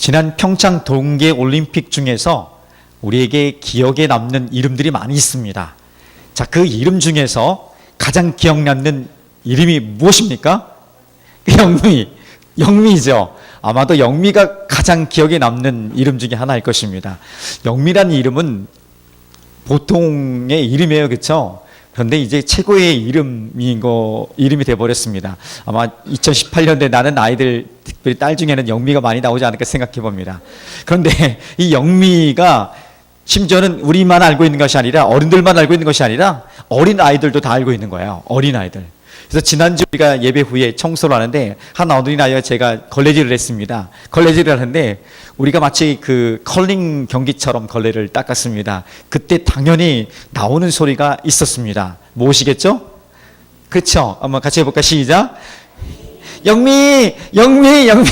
지난 평창 동계 올림픽 중에서 우리에게 기억에 남는 이름들이 많이 있습니다. 자, 그 이름 중에서 가장 기억 남는 이름이 무엇입니까? 영미죠. 아마도 영미가 가장 기억에 남는 이름 중에 하나일 것입니다. 영미라는 이름은 보통의 이름이에요, 그렇죠? 그런데 이제 최고의 이름이 돼버렸습니다. 아마 2018년도에 나는 아이들, 특별히 딸 중에는 영미가 많이 나오지 않을까 생각해 봅니다. 그런데 이 영미가 심지어는 우리만 알고 있는 것이 아니라, 어른들만 알고 있는 것이 아니라 어린 아이들도 다 알고 있는 거예요. 어린 아이들. 그래서 지난주 우리가 예배 후에 청소를 하는데 한 어린 아이와 제가 걸레질을 했습니다. 걸레질을 하는데 우리가 마치 그 컬링 경기처럼 걸레를 닦았습니다. 그때 당연히 나오는 소리가 있었습니다. 무엇이겠죠? 그렇죠? 한번 같이 해볼까? 시작. 영미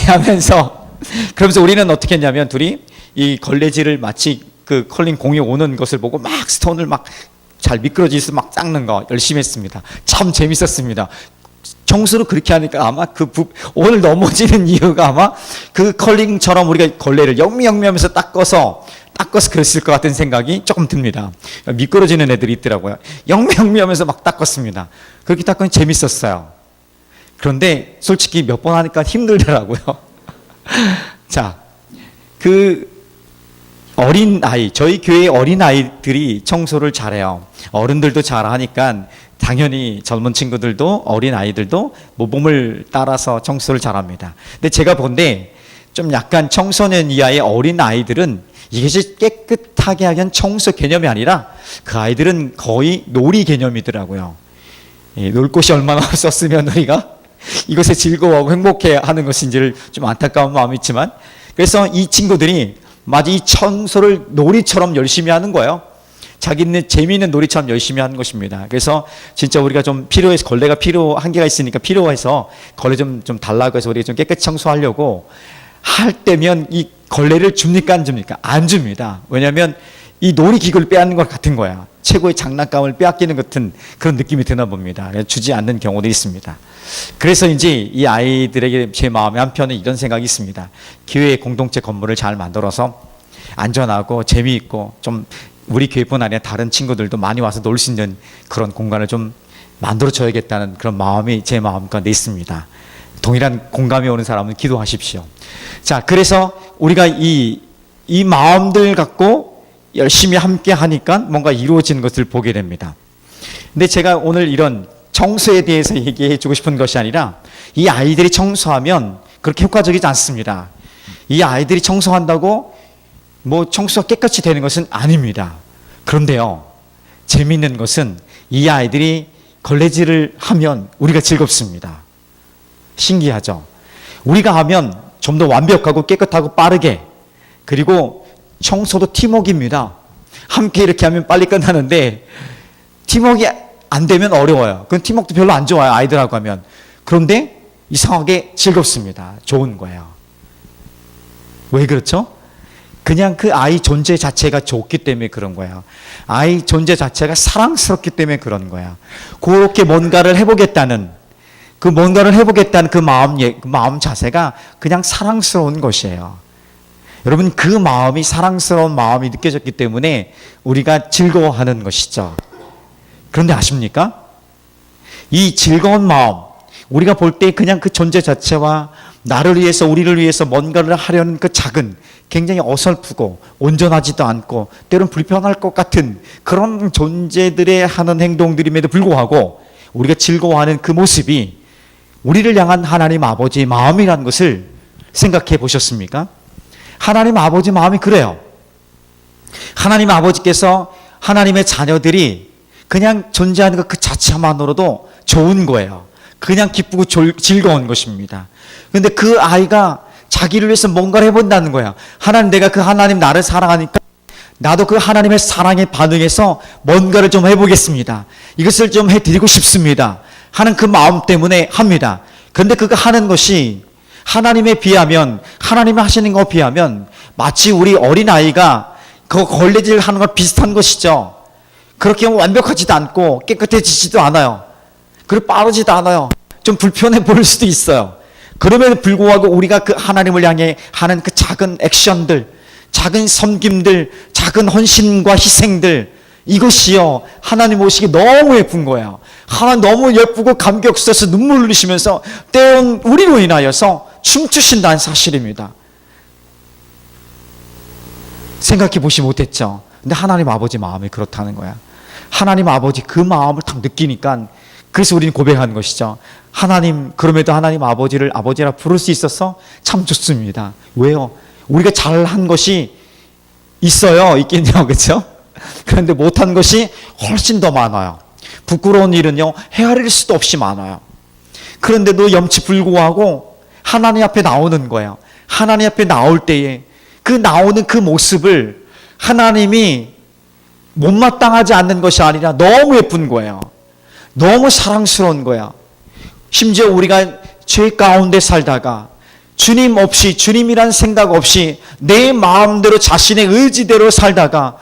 하면서, 그러면서 우리는 어떻게 했냐면 둘이 이 걸레질을 마치 그 컬링 공이 오는 것을 보고 막 스톤을 막 잘 미끄러지면서 막 닦는 거 열심히 했습니다. 참 재밌었습니다. 청소를 그렇게 하니까 아마 오늘 넘어지는 이유가 아마 그 컬링처럼 우리가 걸레를 영미 하면서 닦아서 그랬을 것 같은 생각이 조금 듭니다. 미끄러지는 애들이 있더라고요. 영미 하면서 막 닦았습니다. 그렇게 닦으니 재밌었어요. 그런데 솔직히 몇 번 하니까 힘들더라고요. 자, 저희 교회 어린아이들이 청소를 잘해요. 어른들도 잘하니까 당연히 젊은 친구들도 어린아이들도 모범을 따라서 청소를 잘합니다. 근데 제가 본데 좀 약간 청소년 이하의 어린아이들은 이것이 깨끗하게 하기엔 청소 개념이 아니라 그 아이들은 거의 놀이 개념이더라고요. 놀 곳이 얼마나 없었으면 우리가 이것에 즐거워하고 행복해 하는 것인지를 좀 안타까운 마음이 있지만, 그래서 이 친구들이 마치 이 청소를 놀이처럼 열심히 하는 거예요. 자기는 재미있는 놀이처럼 열심히 하는 것입니다. 그래서 진짜 우리가 좀 필요해서, 걸레가 한계가 있으니까 필요해서 걸레 좀 달라고 해서 우리가 좀 깨끗이 청소하려고 할 때면 이 걸레를 줍니까 안 줍니까? 안 줍니다. 왜냐하면 이 놀이기구를 빼앗는 것 같은 거야. 최고의 장난감을 빼앗기는 같은 그런 느낌이 드나 봅니다. 주지 않는 경우도 있습니다. 그래서 이제 이 아이들에게 제 마음에 한편에 이런 생각이 있습니다. 교회 공동체 건물을 잘 만들어서 안전하고 재미있고 좀 우리 교회뿐 아니라 다른 친구들도 많이 와서 놀 수 있는 그런 공간을 좀 만들어줘야겠다는 그런 마음이 제 마음 가운데 있습니다. 동일한 공감이 오는 사람은 기도하십시오. 자, 그래서 우리가 이 마음들 갖고 열심히 함께 하니까 뭔가 이루어지는 것을 보게 됩니다. 근데 제가 오늘 이런 청소에 대해서 얘기해 주고 싶은 것이 아니라, 이 아이들이 청소하면 그렇게 효과적이지 않습니다. 이 아이들이 청소한다고 뭐 청소가 깨끗이 되는 것은 아닙니다. 그런데요, 재미있는 것은 이 아이들이 걸레질을 하면 우리가 즐겁습니다. 신기하죠? 우리가 하면 좀 더 완벽하고 깨끗하고 빠르게, 그리고 청소도 팀워크입니다. 함께 이렇게 하면 빨리 끝나는데 팀워크가 안 되면 어려워요. 그건 팀워크도 별로 안 좋아요, 아이들하고 하면. 그런데 이상하게 즐겁습니다. 좋은 거예요. 왜 그렇죠? 그냥 그 아이 존재 자체가 좋기 때문에 그런 거예요. 아이 존재 자체가 사랑스럽기 때문에 그런 거예요. 그렇게 뭔가를 해보겠다는 그 마음 자세가 그냥 사랑스러운 것이에요. 여러분, 그 마음이 사랑스러운 마음이 느껴졌기 때문에 우리가 즐거워하는 것이죠. 그런데 아십니까? 이 즐거운 마음, 우리가 볼 때 그냥 그 존재 자체와 나를 위해서, 우리를 위해서 뭔가를 하려는 그 작은, 굉장히 어설프고 온전하지도 않고 때론 불편할 것 같은 그런 존재들의 하는 행동들임에도 불구하고 우리가 즐거워하는 그 모습이 우리를 향한 하나님 아버지의 마음이라는 것을 생각해 보셨습니까? 하나님 아버지 마음이 그래요. 하나님 아버지께서 하나님의 자녀들이 그냥 존재하는 것 그 자체만으로도 좋은 거예요. 그냥 기쁘고 즐거운 것입니다. 그런데 그 아이가 자기를 위해서 뭔가를 해본다는 거야. 내가 그 하나님 나를 사랑하니까 나도 그 하나님의 사랑에 반응해서 뭔가를 좀 해보겠습니다. 이것을 좀 해드리고 싶습니다 하는 그 마음 때문에 합니다. 그런데 그거 하는 것이 하나님에 비하면, 하나님이 하시는 것에 비하면 마치 우리 어린아이가 그 걸레질 하는 것 비슷한 것이죠. 그렇게 완벽하지도 않고 깨끗해지지도 않아요. 그리고 빠르지도 않아요. 좀 불편해 보일 수도 있어요. 그럼에도 불구하고 우리가 그 하나님을 향해 하는 그 작은 액션들, 작은 섬김들, 작은 헌신과 희생들, 이것이요 하나님 보시기 너무 예쁜 거예요. 하나님 너무 예쁘고 감격스러워서 눈물 흘리시면서 때론 우리로 인하여서 춤추신다는 사실입니다. 생각해 보시 못했죠. 근데 하나님 아버지 마음이 그렇다는 거야. 하나님 아버지 그 마음을 딱 느끼니까, 그래서 우리는 고백하는 것이죠. 하나님, 그럼에도 하나님 아버지를 아버지라 부를 수 있어서 참 좋습니다. 왜요? 우리가 잘한 것이 있어요. 있겠죠. 그렇죠? 그런데 못한 것이 훨씬 더 많아요. 부끄러운 일은요, 헤아릴 수도 없이 많아요. 그런데도 염치 불구하고 하나님 앞에 나오는 거예요. 하나님 앞에 나올 때에 그 나오는 그 모습을 하나님이 못마땅하지 않는 것이 아니라 너무 예쁜 거예요. 너무 사랑스러운 거야. 심지어 우리가 죄 가운데 살다가 주님 없이, 주님이란 생각 없이 내 마음대로 자신의 의지대로 살다가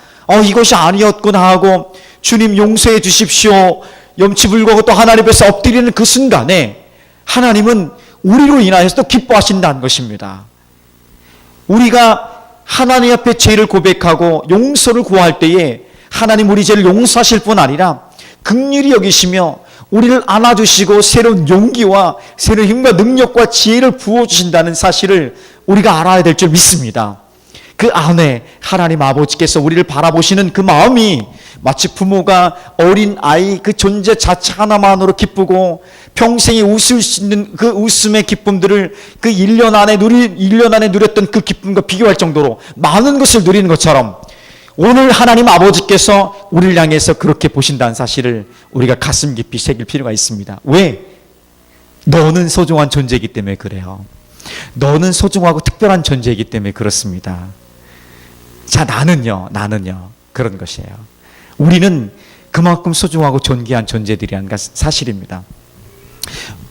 이것이 아니었구나 하고 주님 용서해 주십시오, 염치 불구하고 또 하나님 앞에서 엎드리는 그 순간에 하나님은 우리로 인하여서 또 기뻐하신다는 것입니다. 우리가 하나님 앞에 죄를 고백하고 용서를 구할 때에 하나님 우리 죄를 용서하실 뿐 아니라 긍휼히 여기시며 우리를 안아주시고 새로운 용기와 새로운 힘과 능력과 지혜를 부어주신다는 사실을 우리가 알아야 될 줄 믿습니다. 그 안에 하나님 아버지께서 우리를 바라보시는 그 마음이 마치 부모가 어린 아이 그 존재 자체 하나만으로 기쁘고 평생에 웃을 수 있는 그 웃음의 기쁨들을 그 1년 안에 누렸던 그 기쁨과 비교할 정도로 많은 것을 누리는 것처럼 오늘 하나님 아버지께서 우리를 향해서 그렇게 보신다는 사실을 우리가 가슴 깊이 새길 필요가 있습니다. 왜? 너는 소중한 존재이기 때문에 그래요. 너는 소중하고 특별한 존재이기 때문에 그렇습니다. 자, 나는요 그런 것이에요. 우리는 그만큼 소중하고 존귀한 존재들이라는 사실입니다.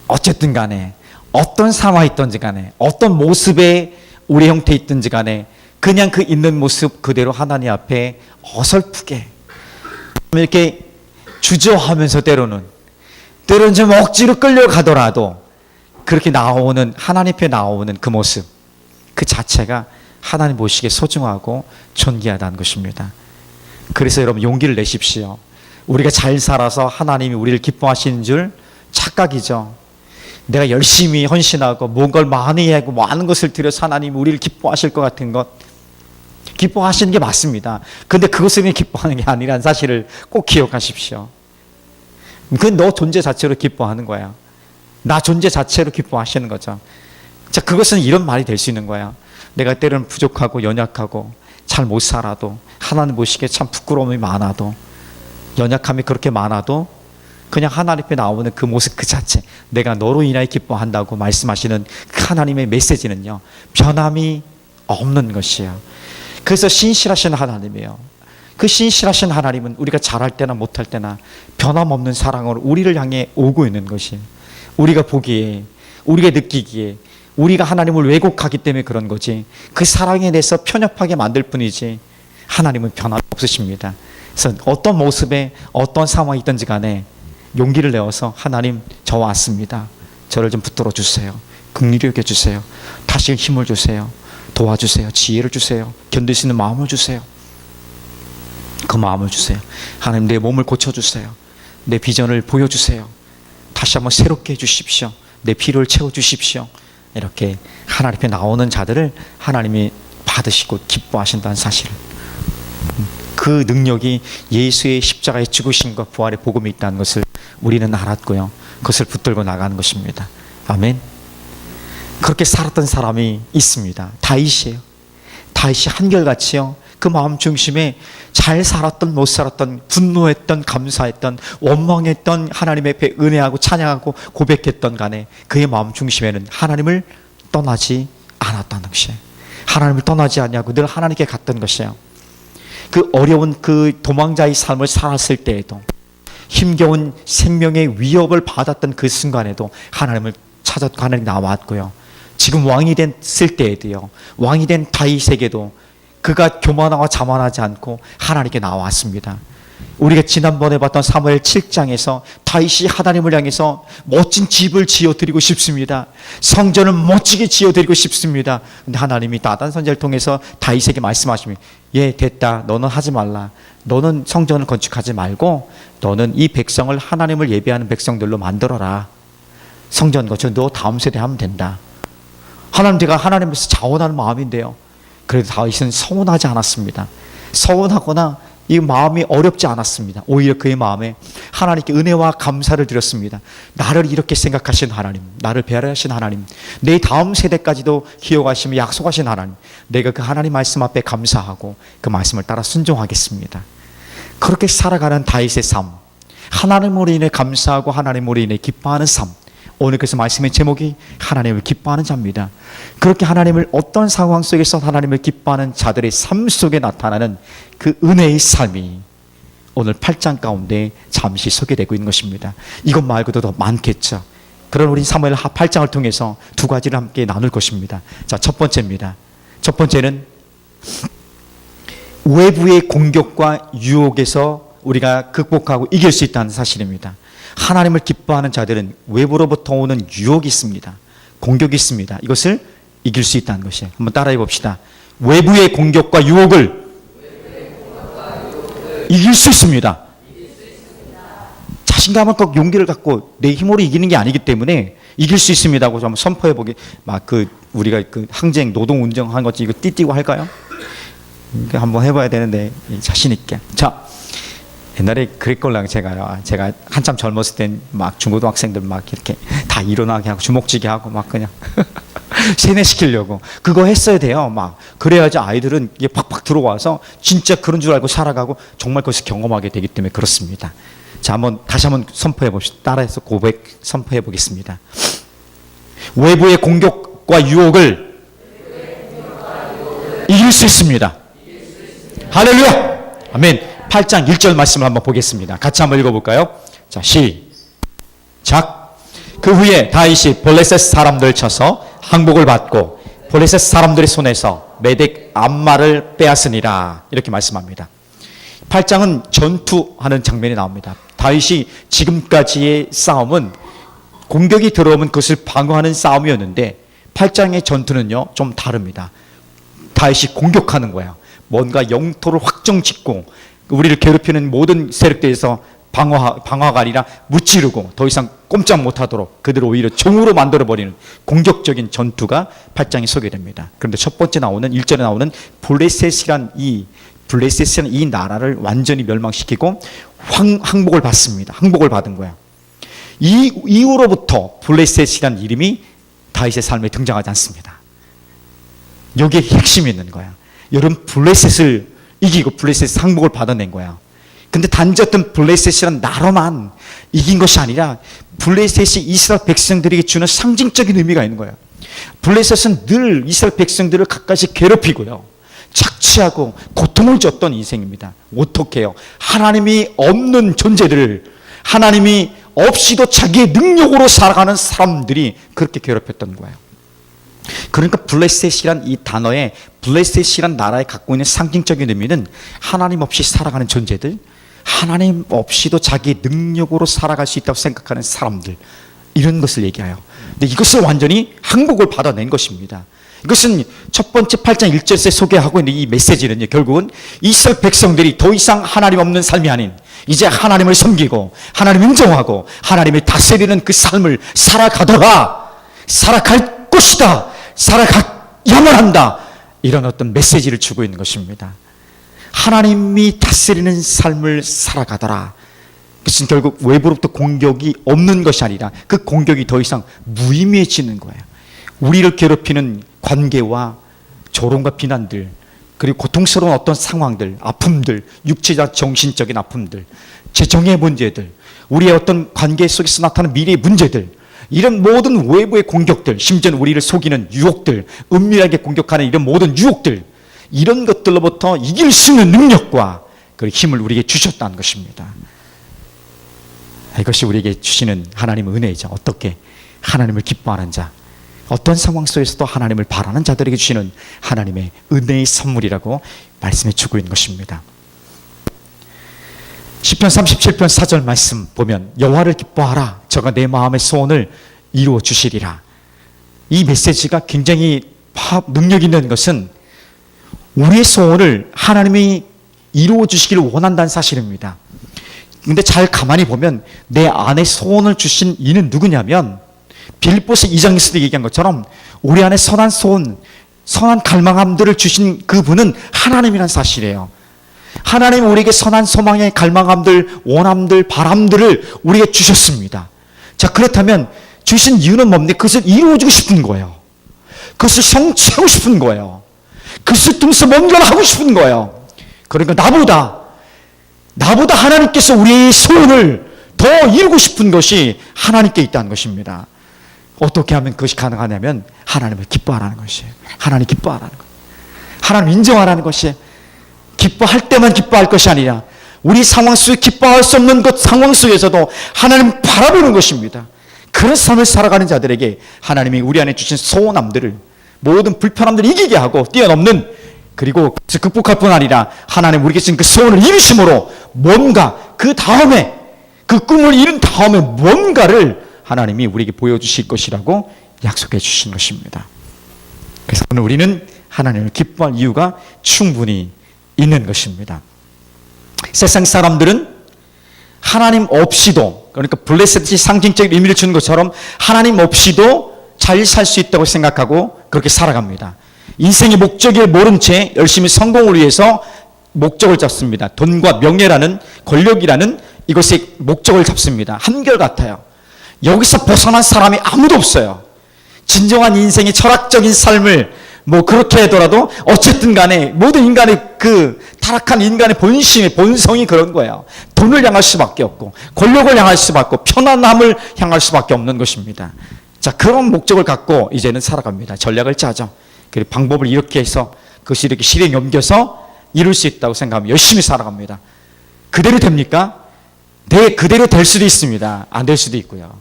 어쨌든 간에 어떤 상황이 있든지 간에 어떤 모습의 우리 형태 있든지 간에 그냥 그 있는 모습 그대로 하나님 앞에 어설프게 이렇게 주저하면서 때로는 좀 억지로 끌려가더라도 그렇게 나오는 하나님 앞에 나오는 그 모습 그 자체가 하나님 보시기에 소중하고 존귀하다는 것입니다. 그래서 여러분 용기를 내십시오. 우리가 잘 살아서 하나님이 우리를 기뻐하시는 줄 착각이죠. 내가 열심히 헌신하고 뭔가를 많이 하고 많은 것을 들여서 하나님이 우리를 기뻐하실 것 같은 것 기뻐하시는 게 맞습니다. 그런데 그것을 기뻐하는 게 아니라는 사실을 꼭 기억하십시오. 그건 너 존재 자체로 기뻐하는 거야. 나 존재 자체로 기뻐하시는 거죠. 자, 그것은 이런 말이 될 수 있는 거야. 내가 때로는 부족하고 연약하고 잘 못 살아도 하나님 보시기에 참 부끄러움이 많아도 연약함이 그렇게 많아도 그냥 하나님 앞에 나오는 그 모습 그 자체 내가 너로 인하여 기뻐한다고 말씀하시는 그 하나님의 메시지는요 변함이 없는 것이에요. 그래서 신실하신 하나님이에요. 그 신실하신 하나님은 우리가 잘할 때나 못할 때나 변함없는 사랑으로 우리를 향해 오고 있는 것이에요. 우리가 보기에 우리가 느끼기에 우리가 하나님을 왜곡하기 때문에 그런 거지 그 사랑에 대해서 편협하게 만들 뿐이지 하나님은 변함이 없으십니다. 그래서 어떤 모습에 어떤 상황이 있든지 간에 용기를 내어서 하나님 저 왔습니다. 저를 좀 붙들어 주세요. 긍휼히 여겨주세요. 다시 힘을 주세요. 도와주세요. 지혜를 주세요. 견딜 수 있는 마음을 주세요. 그 마음을 주세요. 하나님 내 몸을 고쳐주세요. 내 비전을 보여주세요. 다시 한번 새롭게 해주십시오. 내 필요를 채워주십시오. 이렇게 하나님 앞에 나오는 자들을 하나님이 받으시고 기뻐하신다는 사실 그 능력이 예수의 십자가의 죽으심과 부활의 복음이 있다는 것을 우리는 알았고요. 그것을 붙들고 나가는 것입니다. 아멘. 그렇게 살았던 사람이 있습니다. 다윗이에요. 다윗이 한결같이요. 그 마음 중심에 잘 살았던 못 살았던 분노했던 감사했던 원망했던 하나님 앞에 은혜하고 찬양하고 고백했던 간에 그의 마음 중심에는 하나님을 떠나지 않았다는 것이에요. 하나님을 떠나지 않냐고 늘 하나님께 갔던 것이에요. 그 어려운 그 도망자의 삶을 살았을 때에도 힘겨운 생명의 위협을 받았던 그 순간에도 하나님을 찾았고 하나님 나왔고요. 지금 왕이 됐을 때에도요. 왕이 된 다윗에게도 그가 교만하고 자만하지 않고 하나님께 나왔습니다. 우리가 지난번에 봤던 사무엘 7장에서 다윗이 하나님을 향해서 멋진 집을 지어드리고 싶습니다. 성전을 멋지게 지어드리고 싶습니다. 근데 하나님이 나단 선지자를 통해서 다윗에게 말씀하십니다. 예, 됐다. 너는 하지 말라. 너는 성전을 건축하지 말고 너는 이 백성을 하나님을 예배하는 백성들로 만들어라. 성전 건축 너 다음 세대 하면 된다. 제가 하나님께서 자원하는 마음인데요. 그래도 다윗은 서운하지 않았습니다. 서운하거나 이 마음이 어렵지 않았습니다. 오히려 그의 마음에 하나님께 은혜와 감사를 드렸습니다. 나를 이렇게 생각하신 하나님, 나를 배려하신 하나님, 내 다음 세대까지도 기억하시며 약속하신 하나님, 내가 그 하나님 말씀 앞에 감사하고 그 말씀을 따라 순종하겠습니다. 그렇게 살아가는 다윗의 삶, 하나님으로 인해 감사하고 하나님으로 인해 기뻐하는 삶. 오늘 그래서 말씀의 제목이 하나님을 기뻐하는 자입니다. 그렇게 하나님을 어떤 상황 속에서 하나님을 기뻐하는 자들의 삶 속에 나타나는 그 은혜의 삶이 오늘 8장 가운데 잠시 소개되고 있는 것입니다. 이것 말고도 더 많겠죠. 그런 우리 사무엘 8장을 통해서 두 가지를 함께 나눌 것입니다. 자, 첫 번째입니다. 첫 번째는 외부의 공격과 유혹에서 우리가 극복하고 이길 수 있다는 사실입니다. 하나님을 기뻐하는 자들은 외부로부터 오는 유혹이 있습니다. 공격이 있습니다. 이것을 이길 수 있다는 것이에요. 한번 따라해 봅시다. 외부의 공격과 유혹을 이길 수 있습니다. 자신감은 꼭 용기를 갖고 내 힘으로 이기는 게 아니기 때문에 이길 수 있습니다고 한번 선포해 보게. 우리가 항쟁 노동 운동한 것지 이거 띠띠고 할까요? 한번 해봐야 되는데 자신 있게. 자. 옛날에 그랬걸랑 제가 한참 젊었을 땐 막 중고등학생들 막 이렇게 다 일어나게 하고 주먹쥐게 하고 막 그냥 세뇌시키려고 그거 했어야 돼요. 막 그래야지 아이들은 이게 팍팍 들어와서 진짜 그런 줄 알고 살아가고 정말 그것을 경험하게 되기 때문에 그렇습니다. 자, 다시 한번 선포해 봅시다. 따라해서 고백 선포해 보겠습니다. 외부의 공격과 유혹을 이길 수 있습니다. 할렐루야. 아멘. 8장 1절 말씀을 한번 보겠습니다. 같이 한번 읽어볼까요? 자, 시작. 그 후에 다윗이 블레셋 사람들 쳐서 항복을 받고 블레셋 사람들의 손에서 메덱 암마를 빼앗으니라. 이렇게 말씀합니다. 8장은 전투하는 장면이 나옵니다. 다윗이 지금까지의 싸움은 공격이 들어오면 그것을 방어하는 싸움이었는데 8장의 전투는요 좀 다릅니다. 다윗이 공격하는 거예요. 뭔가 영토를 확정짓고 우리를 괴롭히는 모든 세력들에서 방어가 아니라 무찌르고 더 이상 꼼짝 못하도록 그들을 오히려 종으로 만들어버리는 공격적인 전투가 8장에 소개됩니다. 그런데 첫 번째 나오는 1절에 나오는 블레셋이란 이 나라를 완전히 멸망시키고 항복을 받습니다. 항복을 받은 거야. 이 이후로부터 블레셋이란 이름이 다윗의 삶에 등장하지 않습니다. 여기에 핵심이 있는 거야. 여러분 블레셋을 이기고 블레셋 항복을 받아낸 거야. 근데 단지 어떤 블레셋이란 나라만 이긴 것이 아니라 블레셋이 이스라엘 백성들에게 주는 상징적인 의미가 있는 거야. 블레셋은 늘 이스라엘 백성들을 가까이 괴롭히고요. 착취하고 고통을 줬던 인생입니다. 어떻게요? 하나님이 없는 존재들을 하나님이 없이도 자기의 능력으로 살아가는 사람들이 그렇게 괴롭혔던 거예요. 그러니까 블레셋이란 이 단어에 블레셋이란 나라에 갖고 있는 상징적인 의미는 하나님 없이 살아가는 존재들, 하나님 없이도 자기 능력으로 살아갈 수 있다고 생각하는 사람들, 이런 것을 얘기해요. 근데 이것을 완전히 항복을 받아낸 것입니다. 이것은 첫 번째 8장 1절에 소개하고 있는 이 메시지는 결국은 이스라엘 백성들이 더 이상 하나님 없는 삶이 아닌 이제 하나님을 섬기고 하나님을 인정하고 하나님을 다스리는 그 삶을 살아가더라, 살아갈 것이다, 살아가야만 한다, 이런 어떤 메시지를 주고 있는 것입니다. 하나님이 다스리는 삶을 살아가더라. 그것은 결국 외부로부터 공격이 없는 것이 아니라 그 공격이 더 이상 무의미해지는 거예요. 우리를 괴롭히는 관계와 조롱과 비난들, 그리고 고통스러운 어떤 상황들, 아픔들, 육체적 정신적인 아픔들, 재정의 문제들, 우리의 어떤 관계 속에서 나타나는 미래의 문제들, 이런 모든 외부의 공격들, 심지어는 우리를 속이는 유혹들, 은밀하게 공격하는 이런 모든 유혹들, 이런 것들로부터 이길 수 있는 능력과 그 힘을 우리에게 주셨다는 것입니다. 이것이 우리에게 주시는 하나님의 은혜이죠. 어떻게? 하나님을 기뻐하는 자, 어떤 상황 속에서도 하나님을 바라는 자들에게 주시는 하나님의 은혜의 선물이라고 말씀해 주고 있는 것입니다. 시편 37편 4절 말씀 보면 여호와를 기뻐하라 저가 내 마음의 소원을 이루어 주시리라. 이 메시지가 굉장히 능력 있는 것은 우리의 소원을 하나님이 이루어 주시기를 원한다는 사실입니다. 근데 잘 가만히 보면 내 안에 소원을 주신 이는 누구냐면 빌립보서 2장에서도 얘기한 것처럼 우리 안에 선한 소원, 선한 갈망함들을 주신 그분은 하나님이라는 사실이에요. 하나님은 우리에게 선한 소망의 갈망함들, 원함들, 바람들을 우리에게 주셨습니다. 자, 그렇다면 주신 이유는 뭡니까? 그것을 이루어주고 싶은 거예요. 그것을 성취하고 싶은 거예요. 그것을 통해서 뭔가를 하고 싶은 거예요. 그러니까 나보다 하나님께서 우리의 소원을 더 이루고 싶은 것이 하나님께 있다는 것입니다. 어떻게 하면 그것이 가능하냐면 하나님을 기뻐하라는 것이에요. 하나님 기뻐하라는 것. 하나님 인정하라는 것이 기뻐할 때만 기뻐할 것이 아니라 우리 상황 속에 기뻐할 수 없는 그 상황 속에서도 하나님 바라보는 것입니다. 그런 삶을 살아가는 자들에게 하나님이 우리 안에 주신 소원함들을 모든 불편함들을 이기게 하고 뛰어넘는 그리고 그것을 극복할 뿐 아니라 하나님 우리에게 주신 그 소원을 이루심으로 뭔가 그 다음에 그 꿈을 이룬 다음에 뭔가를 하나님이 우리에게 보여주실 것이라고 약속해 주신 것입니다. 그래서 오늘 우리는 하나님을 기뻐할 이유가 충분히 있는 것입니다. 세상 사람들은 하나님 없이도 그러니까 블레셋이 상징적인 의미를 주는 것처럼 하나님 없이도 잘 살 수 있다고 생각하고 그렇게 살아갑니다. 인생의 목적을 모른 채 열심히 성공을 위해서 목적을 잡습니다. 돈과 명예라는 권력이라는 이것의 목적을 잡습니다. 한결같아요. 여기서 벗어난 사람이 아무도 없어요. 진정한 인생의 철학적인 삶을 그렇게 하더라도 어쨌든 간에 모든 인간의 그 타락한 인간의 본성이 그런 거예요. 돈을 향할 수밖에 없고 권력을 향할 수밖에 없고 편안함을 향할 수밖에 없는 것입니다. 자, 그런 목적을 갖고 이제는 살아갑니다. 전략을 짜죠. 그리고 방법을 이렇게 해서 그것이 이렇게 실행에 옮겨서 이룰 수 있다고 생각하면 열심히 살아갑니다. 그대로 됩니까? 네, 그대로 될 수도 있습니다. 안 될 수도 있고요.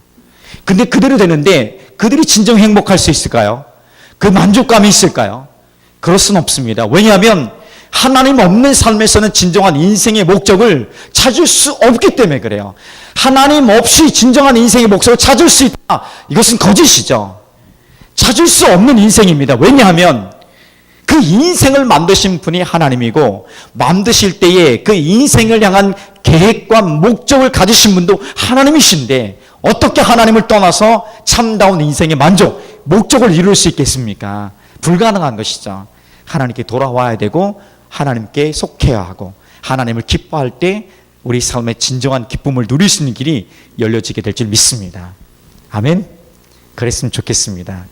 근데 그대로 되는데 그들이 진정 행복할 수 있을까요? 그 만족감이 있을까요? 그럴 수는 없습니다. 왜냐하면 하나님 없는 삶에서는 진정한 인생의 목적을 찾을 수 없기 때문에 그래요. 하나님 없이 진정한 인생의 목적을 찾을 수 있다. 이것은 거짓이죠. 찾을 수 없는 인생입니다. 왜냐하면 그 인생을 만드신 분이 하나님이고 만드실 때에 그 인생을 향한 계획과 목적을 가지신 분도 하나님이신데 어떻게 하나님을 떠나서 참다운 인생의 만족, 목적을 이룰 수 있겠습니까? 불가능한 것이죠. 하나님께 돌아와야 되고 하나님께 속해야 하고 하나님을 기뻐할 때 우리 삶의 진정한 기쁨을 누릴 수 있는 길이 열려지게 될 줄 믿습니다. 아멘? 그랬으면 좋겠습니다.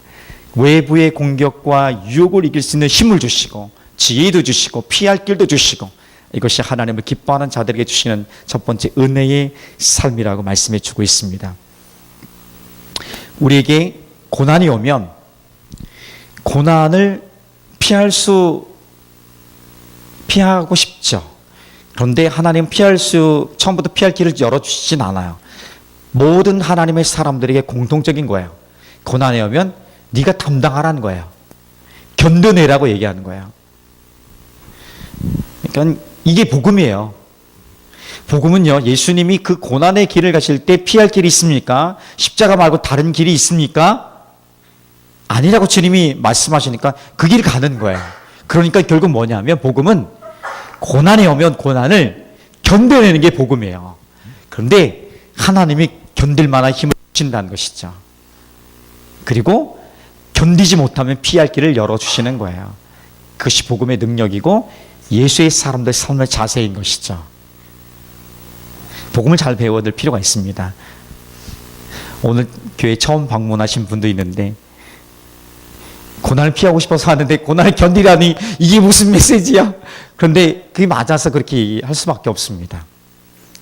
외부의 공격과 유혹을 이길 수 있는 힘을 주시고 지혜도 주시고 피할 길도 주시고 이것이 하나님을 기뻐하는 자들에게 주시는 첫 번째 은혜의 삶이라고 말씀해 주고 있습니다. 우리에게 고난이 오면 고난을 피하고 싶죠. 그런데 하나님은 처음부터 피할 길을 열어주시진 않아요. 모든 하나님의 사람들에게 공통적인 거예요. 고난이 오면 네가 담당하라는 거예요. 견뎌내라고 얘기하는 거예요. 그러니까 이게 복음이에요. 복음은요, 예수님이 그 고난의 길을 가실 때 피할 길이 있습니까? 십자가 말고 다른 길이 있습니까? 아니라고 주님이 말씀하시니까 그 길을 가는 거예요. 그러니까 결국 뭐냐면 복음은 고난이 오면 고난을 견뎌내는 게 복음이에요. 그런데 하나님이 견딜 만한 힘을 주신다는 것이죠. 그리고 견디지 못하면 피할 길을 열어주시는 거예요. 그것이 복음의 능력이고 예수의 사람들의 삶의 자세인 것이죠. 복음을 잘 배워둘 필요가 있습니다. 오늘 교회 처음 방문하신 분도 있는데 고난을 피하고 싶어서 하는데 고난을 견디라니 이게 무슨 메시지야? 그런데 그게 맞아서 그렇게 할 수밖에 없습니다.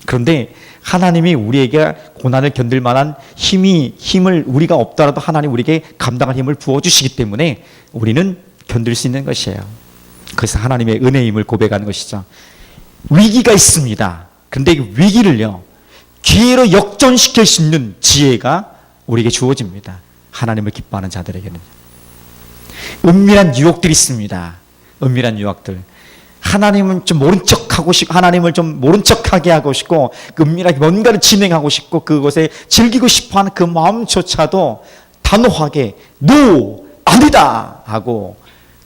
그런데 하나님이 우리에게 고난을 견딜 만한 힘을 우리가 없더라도 하나님 우리에게 감당할 힘을 부어주시기 때문에 우리는 견딜 수 있는 것이에요. 그래서 하나님의 은혜의 힘을 고백하는 것이죠. 위기가 있습니다. 그런데 이 위기를요, 기회로 역전시킬 수 있는 지혜가 우리에게 주어집니다. 하나님을 기뻐하는 자들에게는. 은밀한 유혹들이 있습니다. 은밀한 유혹들. 하나님은 좀 모른 척하고 싶고, 하나님을 좀 모른 척하게 하고 싶고, 은밀하게 뭔가를 진행하고 싶고, 그것에 즐기고 싶어하는 그 마음조차도 단호하게 NO! 아니다! 하고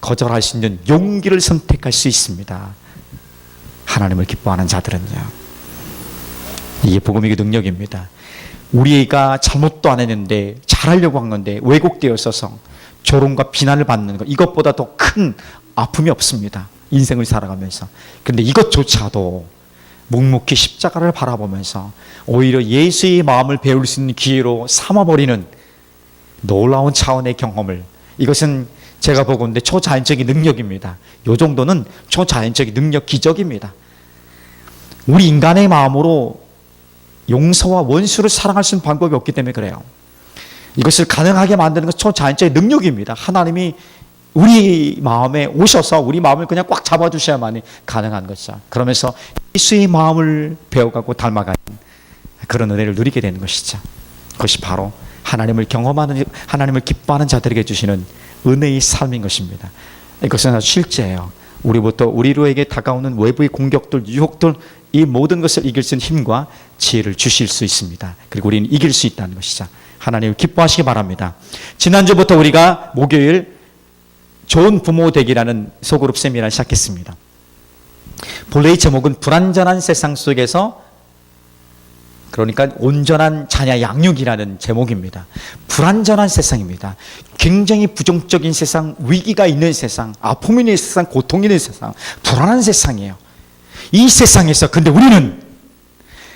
거절할 수 있는 용기를 선택할 수 있습니다. 하나님을 기뻐하는 자들은요. 이게 복음의 능력입니다. 우리가 잘못도 안 했는데 잘하려고 한 건데 왜곡되어 있어서 조롱과 비난을 받는 것, 이것보다 더 큰 아픔이 없습니다. 인생을 살아가면서. 그런데 이것조차도 묵묵히 십자가를 바라보면서 오히려 예수의 마음을 배울 수 있는 기회로 삼아버리는 놀라운 차원의 경험을, 이것은 제가 보건대 초자연적인 능력입니다. 이 정도는 초자연적인 능력 기적입니다. 우리 인간의 마음으로 용서와 원수를 사랑할 수 있는 방법이 없기 때문에 그래요. 이것을 가능하게 만드는 것은 초자연적인 능력입니다. 하나님이 우리 마음에 오셔서 우리 마음을 그냥 꽉 잡아주셔야만이 가능한 것이죠. 그러면서 예수의 마음을 배워가고 닮아가는 그런 은혜를 누리게 되는 것이죠. 그것이 바로 하나님을 경험하는, 하나님을 기뻐하는 자들에게 주시는 은혜의 삶인 것입니다. 이것은 아주 실제예요. 우리로에게 다가오는 외부의 공격들, 유혹들, 이 모든 것을 이길 수 있는 힘과 지혜를 주실 수 있습니다. 그리고 우리는 이길 수 있다는 것이죠. 하나님을 기뻐하시기 바랍니다. 지난주부터 우리가 목요일 좋은 부모 되기라는 소그룹 세미나를 시작했습니다. 본래의 제목은 불완전한 세상 속에서, 그러니까 온전한 자녀 양육이라는 제목입니다. 불완전한 세상입니다. 굉장히 부정적인 세상, 위기가 있는 세상, 아픔이 있는 세상, 고통이 있는 세상, 불안한 세상이에요. 이 세상에서 근데 우리는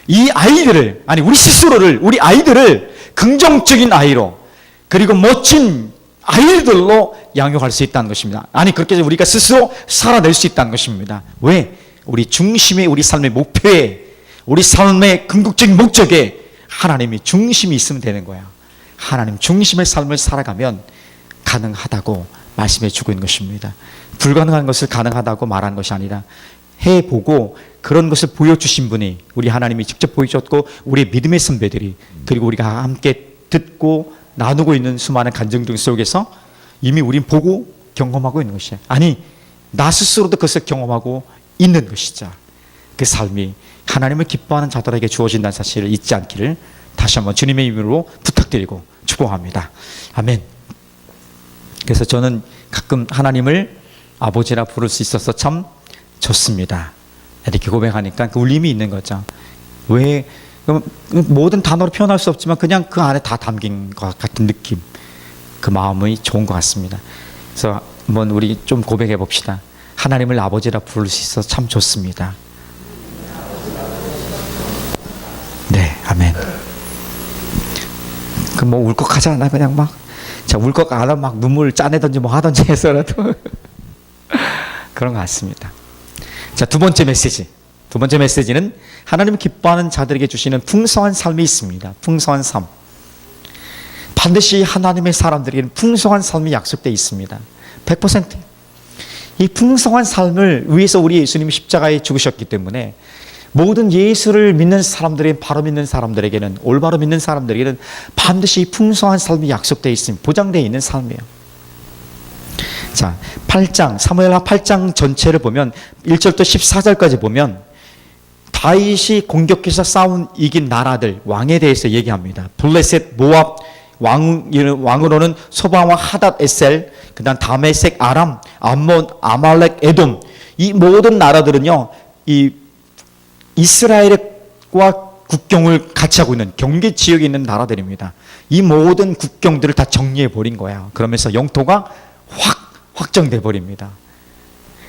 이 아이들을, 아니 우리 스스로를, 우리 아이들을 긍정적인 아이로, 그리고 멋진 아이들로 양육할 수 있다는 것입니다. 아니 그렇게 해서 우리가 스스로 살아낼 수 있다는 것입니다. 왜? 우리 중심에, 우리 삶의 목표에, 우리 삶의 궁극적인 목적에 하나님이 중심이 있으면 되는 거야. 하나님 중심의 삶을 살아가면 가능하다고 말씀해 주고 있는 것입니다. 불가능한 것을 가능하다고 말하는 것이 아니라 해보고 그런 것을 보여주신 분이, 우리 하나님이 직접 보여주셨고 우리의 믿음의 선배들이, 그리고 우리가 함께 듣고 나누고 있는 수많은 간증들 속에서 이미 우린 보고 경험하고 있는 것이에요. 아니 나 스스로도 그것을 경험하고 있는 것이죠. 그 삶이 하나님을 기뻐하는 자들에게 주어진다는 사실을 잊지 않기를 다시 한번 주님의 이름으로 부탁드리고 축복합니다. 아멘. 그래서 저는 가끔 하나님을 아버지라 부를 수 있어서 참 좋습니다. 이렇게 고백하니까 그 울림이 있는 거죠. 왜? 모든 단어로 표현할 수 없지만 그냥 그 안에 다 담긴 것 같은 느낌, 그 마음이 좋은 것 같습니다. 그래서 한번 우리 좀 고백해 봅시다. 하나님을 아버지라 부를 수 있어서 참 좋습니다. 네, 아멘. 그 뭐 울컥하지 않아? 그냥 막, 자, 울컥 안 하면 막 눈물 짜내든지 뭐 하든지 해서라도 그런 것 같습니다. 자, 두 번째 메시지. 두 번째 메시지는 하나님을 기뻐하는 자들에게 주시는 풍성한 삶이 있습니다. 풍성한 삶. 반드시 하나님의 사람들에게는 풍성한 삶이 약속되어 있습니다. 100%. 이 풍성한 삶을 위해서 우리 예수님이 십자가에 죽으셨기 때문에 모든 예수를 믿는 사람들에게, 바로 믿는 사람들에게는, 올바로 믿는 사람들에게는 반드시 풍성한 삶이 약속되어 있습니다. 보장되어 있는 삶이에요. 자, 8장, 사무엘하 8장 전체를 보면 1절부터 14절까지 보면 다윗이 공격해서 싸운 이긴 나라들, 왕에 대해서 얘기합니다. 블레셋, 모압, 왕으로는 소바와 하닷 에셀, 그 다음 다메섹, 아람, 암몬, 아말렉, 에돔. 이 모든 나라들은요, 이 이스라엘과 국경을 같이 하고 있는 경계 지역에 있는 나라들입니다. 이 모든 국경들을 다 정리해 버린 거예요. 그러면서 영토가 확 확정돼 버립니다.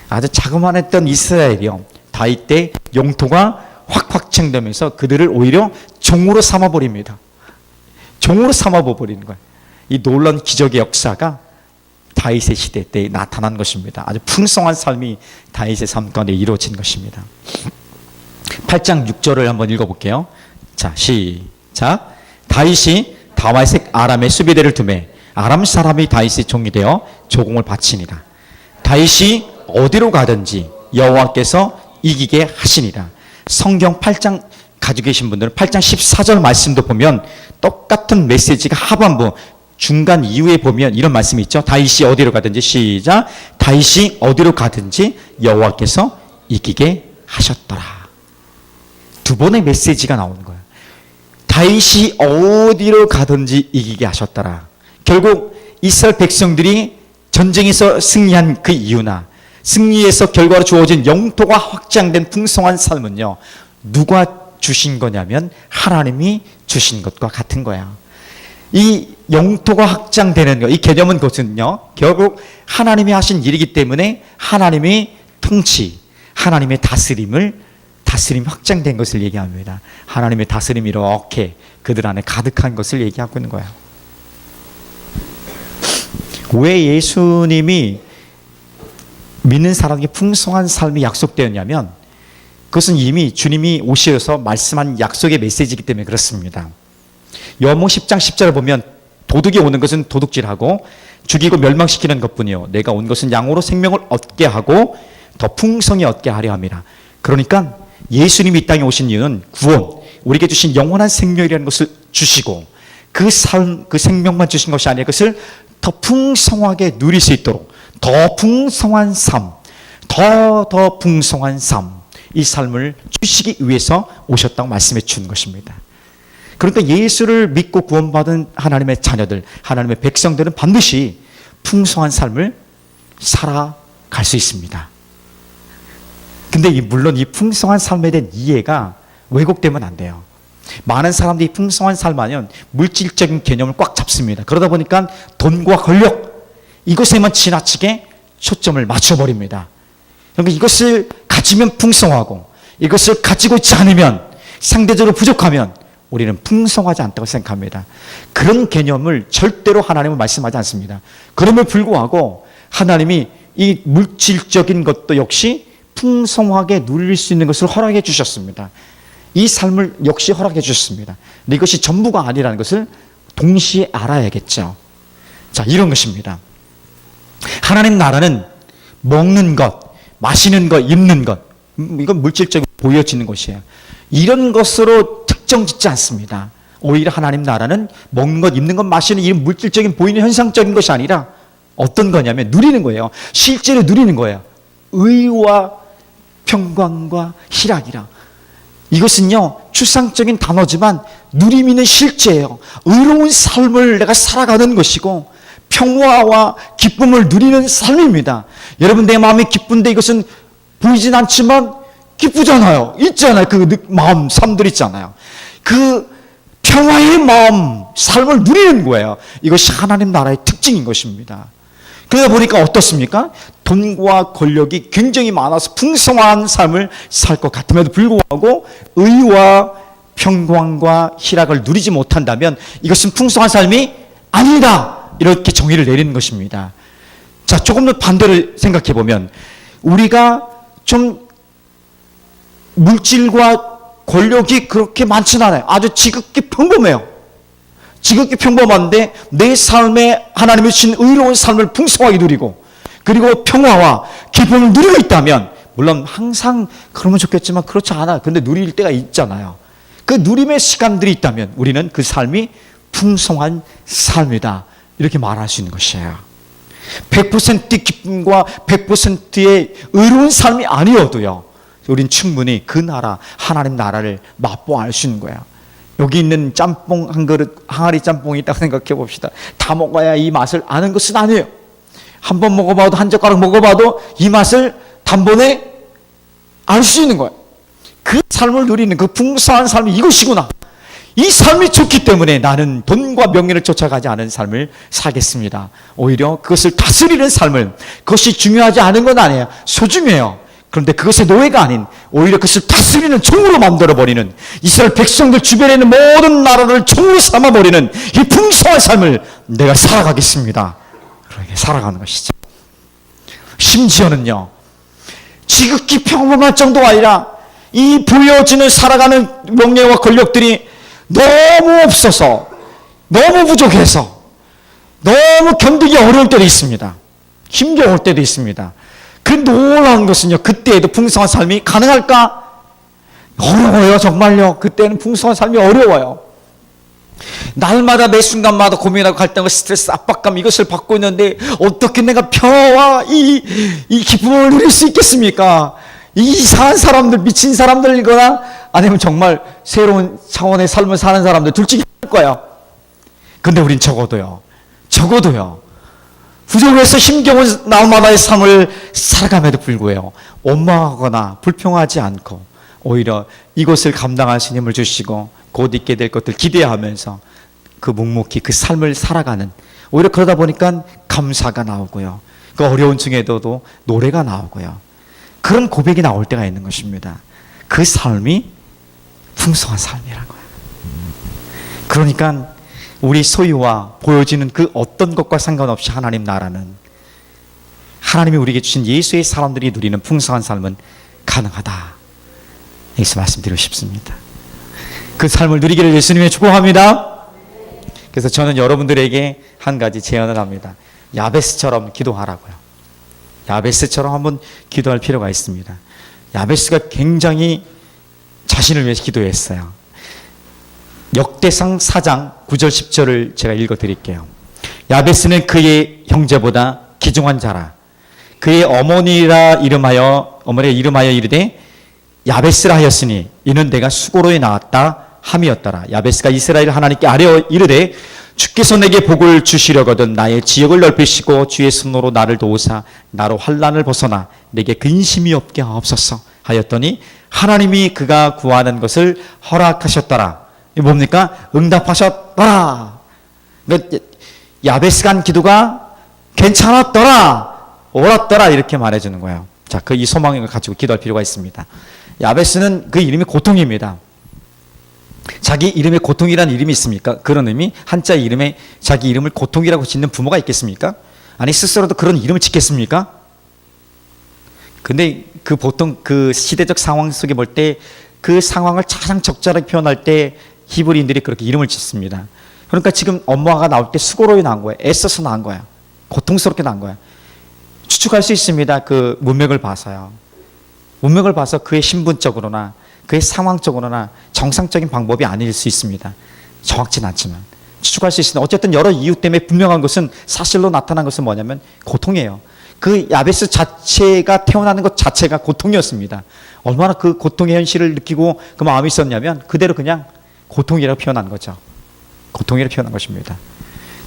아주 자그만했던 이스라엘이요, 다윗 때 영토가 확 확정되면서 그들을 오히려 종으로 삼아 버립니다. 종으로 삼아 버리는 거예요. 이 놀라운 기적의 역사가 다윗의 시대 때 나타난 것입니다. 아주 풍성한 삶이 다윗의 삶 가운데 이루어진 것입니다. 8장 6절을 한번 읽어볼게요. 자, 시작. 다윗이 다메섹 아람의 수비대를 두매 아람 사람이 다윗의 종이 되어 조공을 바치니라. 다윗이 어디로 가든지 여호와께서 이기게 하시니라. 성경 8장 가지고 계신 분들은 8장 14절 말씀도 보면 똑같은 메시지가 하반부 중간 이후에 보면 이런 말씀이 있죠. 다윗이 어디로 가든지, 시작. 다윗이 어디로 가든지 여호와께서 이기게 하셨더라. 두 번의 메시지가 나오는 거예요. 다윗이 어디로 가든지 이기게 하셨더라. 결국 이스라엘 백성들이 전쟁에서 승리한 그 이유나 승리에서 결과로 주어진 영토가 확장된 풍성한 삶은요, 누가 주신 거냐면 하나님이 주신 것과 같은 거야. 이 영토가 확장되는 거, 이 개념은 그것은요, 결국 하나님이 하신 일이기 때문에 하나님의 통치, 하나님의 다스림 확장된 것을 얘기합니다. 하나님의 다스림이 이렇게 그들 안에 가득한 것을 얘기하고 있는 거야. 왜 예수님이 믿는 사람에게 풍성한 삶이 약속되었냐면, 그것은 이미 주님이 오셔서 말씀한 약속의 메시지이기 때문에 그렇습니다. 요한복음 10장 10절을 보면 도둑이 오는 것은 도둑질하고 죽이고 멸망시키는 것뿐이요 내가 온 것은 양으로 생명을 얻게 하고 더 풍성히 얻게 하려 함이라. 그러니까 예수님이 이 땅에 오신 이유는 구원, 우리에게 주신 영원한 생명이라는 것을 주시고 그 삶, 그 생명만 주신 것이 아니라 그것을 더 풍성하게 누릴 수 있도록 더 풍성한 삶, 더 풍성한 삶, 이 삶을 주시기 위해서 오셨다고 말씀해 주는 것입니다. 그러니까 예수를 믿고 구원받은 하나님의 자녀들, 하나님의 백성들은 반드시 풍성한 삶을 살아갈 수 있습니다. 근데 물론 이 풍성한 삶에 대한 이해가 왜곡되면 안 돼요. 많은 사람들이 풍성한 삶 하면 물질적인 개념을 꽉 잡습니다. 그러다 보니까 돈과 권력, 이것에만 지나치게 초점을 맞춰버립니다. 그러니까 이것을 가지면 풍성하고 이것을 가지고 있지 않으면, 상대적으로 부족하면 우리는 풍성하지 않다고 생각합니다. 그런 개념을 절대로 하나님은 말씀하지 않습니다. 그럼에도 불구하고 하나님이 이 물질적인 것도 역시 풍성하게 누릴 수 있는 것을 허락해 주셨습니다. 이 삶을 역시 허락해 주셨습니다. 근데 이것이 전부가 아니라는 것을 동시에 알아야겠죠. 자, 이런 것입니다. 하나님 나라는 먹는 것, 마시는 것, 입는 것, 이건 물질적으로 보여지는 것이에요. 이런 것으로 특정 짓지 않습니다. 오히려 하나님 나라는 먹는 것, 입는 것, 마시는 이 물질적인 보이는 현상적인 것이 아니라 어떤 거냐면 누리는 거예요. 실제로 누리는 거예요. 의와 평강과 희락이라. 이것은요, 추상적인 단어지만 누림이는 실제예요. 의로운 삶을 내가 살아가는 것이고 평화와 기쁨을 누리는 삶입니다. 여러분, 내 마음이 기쁜데 이것은 보이진 않지만 기쁘잖아요. 있잖아요. 그 마음, 삶들 있잖아요. 그 평화의 마음, 삶을 누리는 거예요. 이것이 하나님 나라의 특징인 것입니다. 그러다 보니까 어떻습니까? 돈과 권력이 굉장히 많아서 풍성한 삶을 살 것 같음에도 불구하고 의와 평강과 희락을 누리지 못한다면 이것은 풍성한 삶이 아니다, 이렇게 정의를 내리는 것입니다. 자, 조금 더 반대를 생각해 보면 우리가 좀 물질과 권력이 그렇게 많지는 않아요. 아주 지극히 평범해요. 지극히 평범한데 내 삶에 하나님이 주신 의로운 삶을 풍성하게 누리고 그리고 평화와 기쁨을 누리고 있다면, 물론 항상 그러면 좋겠지만 그렇지 않아요. 근데 누릴 때가 있잖아요. 그 누림의 시간들이 있다면 우리는 그 삶이 풍성한 삶이다, 이렇게 말할 수 있는 것이에요. 100% 기쁨과 100%의 의로운 삶이 아니어도요, 우린 충분히 그 나라, 하나님 나라를 맛보아 수 있는 거예요. 여기 있는 짬뽕 한 그릇, 항아리 짬뽕이 있다고 생각해 봅시다. 다 먹어야 이 맛을 아는 것은 아니에요. 한 번 먹어봐도, 한 젓가락 먹어봐도 이 맛을 단번에 알 수 있는 거예요. 그 삶을 누리는 그 풍성한 삶이 이것이구나. 이 삶이 좋기 때문에 나는 돈과 명예를 쫓아가지 않은 삶을 살겠습니다. 오히려 그것을 다스리는 삶을, 그것이 중요하지 않은 건 아니에요. 소중해요. 그런데 그것의 노예가 아닌 오히려 그것을 다스리는 종으로 만들어버리는, 이스라엘 백성들 주변에 있는 모든 나라를 종으로 삼아버리는 이 풍성한 삶을 내가 살아가겠습니다, 그렇게 살아가는 것이죠. 심지어는요, 지극히 평범할 정도가 아니라 이 보여지는 살아가는 명예와 권력들이 너무 없어서, 너무 부족해서 너무 견디기 어려울 때도 있습니다. 힘겨울 때도 있습니다. 그 놀라운 것은요, 그때에도 풍성한 삶이 가능할까? 어려워요. 정말요. 그때는 풍성한 삶이 어려워요. 날마다 매 순간마다 고민하고 갈등과 스트레스, 압박감, 이것을 받고 있는데 어떻게 내가 평화와 이 기쁨을 누릴 수 있겠습니까? 이상한 사람들, 미친 사람들이거나 아니면 정말 새로운 차원의 삶을 사는 사람들 둘 중에 할 거야. 근데 우린 적어도요, 부족해서 힘겨운 날마다의 삶을 살아감에도 불구하고 원망하거나 불평하지 않고 오히려 이것을 감당할 수 있는 힘을 주시고 곧 있게 될 것들 기대하면서 그 묵묵히 그 삶을 살아가는, 오히려 그러다 보니까 감사가 나오고요, 그 어려운 중에도 노래가 나오고요, 그런 고백이 나올 때가 있는 것입니다. 그 삶이 풍성한 삶이라고요. 그러니까 우리 소유와 보여지는 그 어떤 것과 상관없이 하나님 나라는, 하나님이 우리에게 주신 예수의 사람들이 누리는 풍성한 삶은 가능하다. 여기서 말씀드리고 싶습니다. 그 삶을 누리기를 예수님의 축복합니다. 그래서 저는 여러분들에게 한 가지 제안을 합니다. 야베스처럼 기도하라고요. 야베스처럼 한번 기도할 필요가 있습니다. 야베스가 굉장히 자신을 위해서 기도했어요. 역대상 4장 9절 10절을 제가 읽어드릴게요. 야베스는 그의 형제보다 귀중한 자라. 그의 어머니가 이름하여 이르되 야베스라 하였으니 이는 내가 수고로에 나왔다 함이었더라. 야베스가 이스라엘 하나님께 아뢰어 이르되 주께서 내게 복을 주시려거든 나의 지역을 넓히시고 주의 손으로 나를 도우사 나로 환난을 벗어나 내게 근심이 없게 하옵소서 하였더니 하나님이 그가 구하는 것을 허락하셨더라. 이 뭡니까? 응답하셨더라. 야베스가 한 기도가 괜찮았더라, 옳았더라, 이렇게 말해주는 거예요. 자, 이 소망을 가지고 기도할 필요가 있습니다. 야베스는 그 이름이 고통입니다. 자기 이름에 고통이라는 이름이 있습니까? 그런 의미? 한자 이름에 자기 이름을 고통이라고 짓는 부모가 있겠습니까? 아니 스스로도 그런 이름을 짓겠습니까? 근데 그 보통 그 시대적 상황 속에 볼 때 그 상황을 가장 적절하게 표현할 때 히브리인들이 그렇게 이름을 짓습니다. 그러니까 지금 엄마가 나올 때 수고로이 난 거예요. 애써서 난 거야. 고통스럽게 난 거야. 추측할 수 있습니다. 그 문맥을 봐서요. 문맥을 봐서 그의 신분적으로나 그의 상황적으로나 정상적인 방법이 아닐 수 있습니다. 정확치는 않지만 추측할 수 있습니다. 어쨌든 여러 이유 때문에 분명한 것은, 사실로 나타난 것은 뭐냐면 고통이에요. 그 야베스 자체가 태어나는 것 자체가 고통이었습니다. 얼마나 그 고통의 현실을 느끼고 그 마음이 있었냐면 그대로 그냥 고통이라고 표현한 거죠. 고통이라고 표현한 것입니다.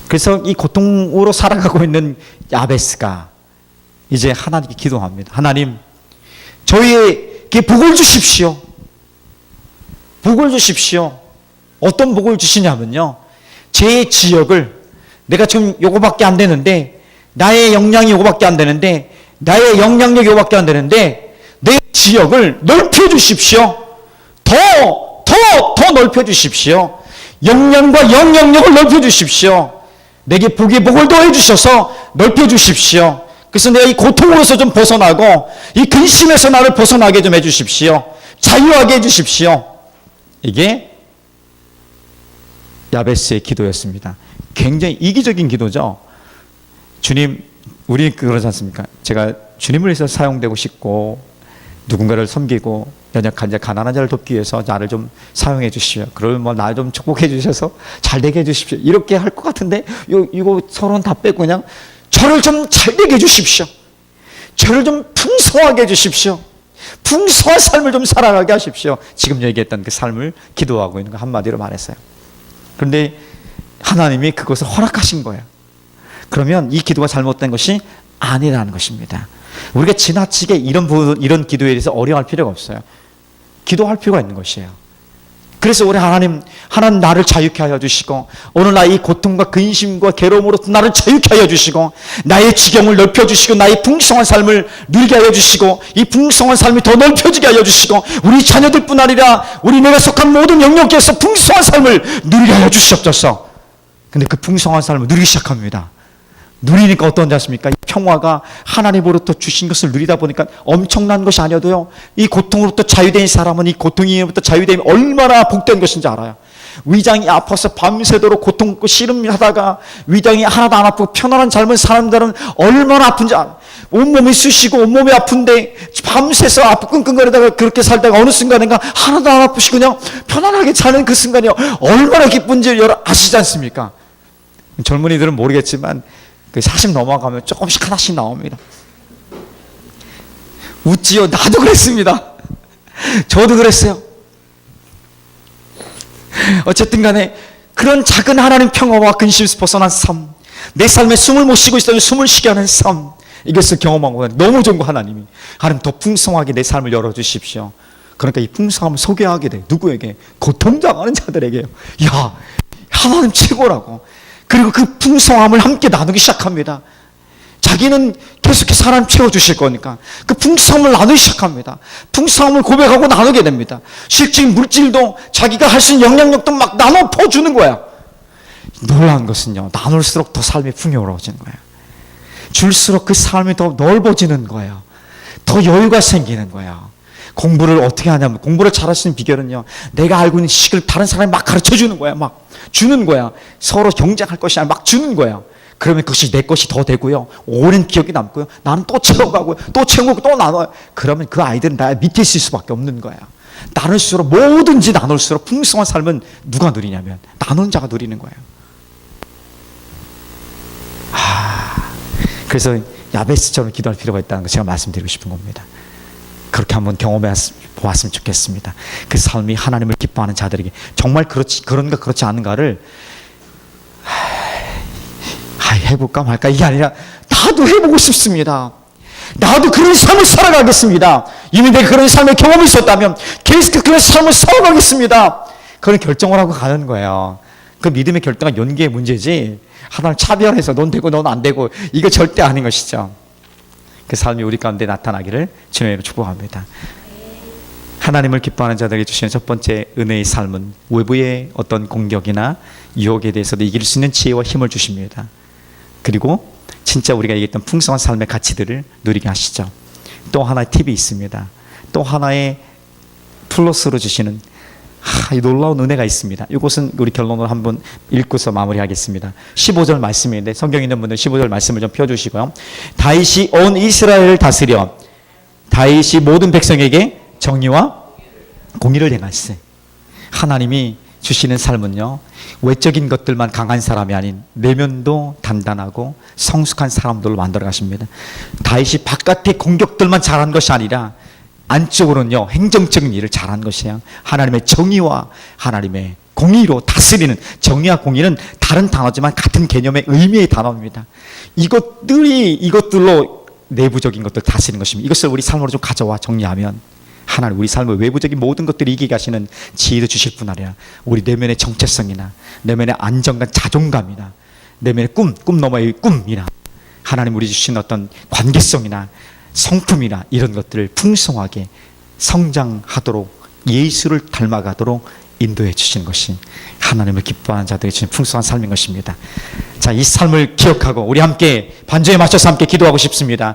그래서 이 고통으로 살아가고 있는 야베스가 이제 하나님께 기도합니다. 하나님, 저희에게 복을 주십시오. 복을 주십시오. 어떤 복을 주시냐면요, 제 지역을, 내가 지금 요거밖에 안 되는데, 나의 역량이 요거밖에 안 되는데, 나의 영향력이 요거밖에 안 되는데 내 지역을 넓혀 주십시오. 더 넓혀 주십시오. 역량과 영향력을 넓혀 주십시오. 내게 복의 복을 더해 주셔서 넓혀 주십시오. 그래서 내가 이 고통으로서 좀 벗어나고 이 근심에서 나를 벗어나게 좀 해주십시오. 자유하게 해주십시오. 이게 야베스의 기도였습니다. 굉장히 이기적인 기도죠. 주님, 우리 그러지 않습니까? 제가 주님을 위해서 사용되고 싶고 누군가를 섬기고 연약한 자, 가난한 자를 돕기 위해서 나를 좀 사용해 주십시오. 그러면 나를 좀 축복해 주셔서 잘 되게 해 주십시오. 이렇게 할 것 같은데 이거 서로는 다 빼고 그냥 저를 좀 잘 되게 해 주십시오. 저를 좀 풍성하게 해 주십시오. 풍성한 삶을 좀 살아가게 하십시오. 지금 얘기했던 그 삶을 기도하고 있는 거 한마디로 말했어요. 그런데 하나님이 그것을 허락하신 거예요. 그러면 이 기도가 잘못된 것이 아니라는 것입니다. 우리가 지나치게 이런 기도에 대해서 어려워할 필요가 없어요. 기도할 필요가 있는 것이에요. 그래서 우리 하나님 나를 자유케 하여 주시고 오늘 나의 고통과 근심과 괴로움으로부터 나를 자유케 하여 주시고 나의 지경을 넓혀 주시고 나의 풍성한 삶을 누리게 하여 주시고 이 풍성한 삶이 더 넓혀지게 하여 주시고 우리 자녀들뿐 아니라 우리 내가 속한 모든 영역에서 풍성한 삶을 누리게 하여 주시옵소서. 근데 그 풍성한 삶을 누리기 시작합니다. 누리니까 어떤지 아십니까? 이 평화가 하나님으로부터 주신 것을 누리다 보니까 엄청난 것이 아니어도요, 이 고통으로부터 자유된 사람은 이 고통으로부터 자유됨이 얼마나 복된 것인지 알아요. 위장이 아파서 밤새도록 고통 씨름하다가 위장이 하나도 안 아프고 편안한 젊은 사람들은 얼마나 아픈지 알아요. 온몸이 쑤시고 온몸이 아픈데 밤새서 아프 끙끙거리다가 그렇게 살다가 어느 순간인가 하나도 안 아프시고 그냥 편안하게 자는 그 순간이 얼마나 기쁜지 여러분 아시지 않습니까? 젊은이들은 모르겠지만 40 넘어가면 조금씩 하나씩 나옵니다. 웃지요. 나도 그랬습니다. 저도 그랬어요. 어쨌든 간에 그런 작은 하나님 평화와 근심에서 벗어난 삶, 내 삶에 숨을 못 쉬고 있다면 숨을 쉬게 하는 삶, 이것을 경험하고 너무 좋은 거 하나님이 더 풍성하게 내 삶을 열어주십시오. 그러니까 이 풍성함을 소개하게 돼. 누구에게? 고통당하는 자들에게요. 야, 하나님 최고라고. 그리고 그 풍성함을 함께 나누기 시작합니다. 자기는 계속해서 하나님 채워주실 거니까 그 풍성함을 나누기 시작합니다. 풍성함을 고백하고 나누게 됩니다. 실질 물질도 자기가 할 수 있는 영향력도 막 나눠 퍼주는 거야. 놀라운 것은요, 나눌수록 더 삶이 풍요로워지는 거예요. 줄수록 그 삶이 더 넓어지는 거예요. 더 여유가 생기는 거예요. 공부를 어떻게 하냐면, 공부를 잘할 수 있는 비결은요, 내가 알고 있는 지식을 다른 사람이 막 가르쳐 주는 거야. 막 주는 거야. 서로 경쟁할 것이 아니라 막 주는 거야. 그러면 그것이 내 것이 더 되고요, 오랜 기억이 남고요, 나는 또 채워가고요, 또 채우고 또 나눠요. 그러면 그 아이들은 나 밑에 있을 수밖에 없는 거야. 나눌수록, 뭐든지 나눌수록 풍성한 삶은 누가 누리냐면 나눈 자가 누리는 거예요. 그래서 야베스처럼 기도할 필요가 있다는 거 제가 말씀드리고 싶은 겁니다. 그렇게 한번 경험해 보았으면 좋겠습니다. 그 삶이 하나님을 기뻐하는 자들에게 정말 그런가 그렇지 않은가를 해볼까 말까 이게 아니라 나도 해보고 싶습니다. 나도 그런 삶을 살아가겠습니다. 이미 내가 그런 삶의 경험이 있었다면 계속 그런 삶을 살아가겠습니다. 그런 결정을 하고 가는 거예요. 그 믿음의 결정은 연계의 문제지 하나님 차별해서 넌 되고 넌 안 되고 이거 절대 아닌 것이죠. 그 삶이 우리 가운데 나타나기를 주님으로 축복합니다. 하나님을 기뻐하는 자들에게 주시는 첫 번째 은혜의 삶은 외부의 어떤 공격이나 유혹에 대해서도 이길 수 있는 지혜와 힘을 주십니다. 그리고 진짜 우리가 얘기했던 풍성한 삶의 가치들을 누리게 하시죠. 또 하나의 팁이 있습니다. 또 하나의 플러스로 주시는 이 놀라운 은혜가 있습니다. 이것은 우리 결론으로 한번 읽고서 마무리하겠습니다. 15절 말씀인데 성경 있는 분들 15절 말씀을 좀 펴주시고요. 다윗이 온 이스라엘을 다스려 다윗이 모든 백성에게 정의와 공의를 행하시세. 하나님이 주시는 삶은요, 외적인 것들만 강한 사람이 아닌 내면도 단단하고 성숙한 사람들로 만들어 가십니다. 다윗이 바깥의 공격들만 잘한 것이 아니라 안쪽으로는요, 행정적인 일을 잘한 것이에요. 하나님의 정의와 하나님의 공의로 다스리는, 정의와 공의는 다른 단어지만 같은 개념의 의미의 단어입니다. 이것들로 내부적인 것들 다스리는 것입니다. 이것을 우리 삶으로 좀 가져와 정리하면 하나님 우리 삶의 외부적인 모든 것들을 이기게 하시는 지혜도 주실 뿐 아니라 우리 내면의 정체성이나 내면의 안정감, 자존감이나 내면의 꿈 너머의 꿈이나 하나님 우리 주신 어떤 관계성이나 성품이나 이런 것들을 풍성하게 성장하도록 예수를 닮아가도록 인도해 주시는 것이 하나님을 기뻐하는 자들이 주신 풍성한 삶인 것입니다. 자, 이 삶을 기억하고 우리 함께 반주에 맞춰서 함께 기도하고 싶습니다.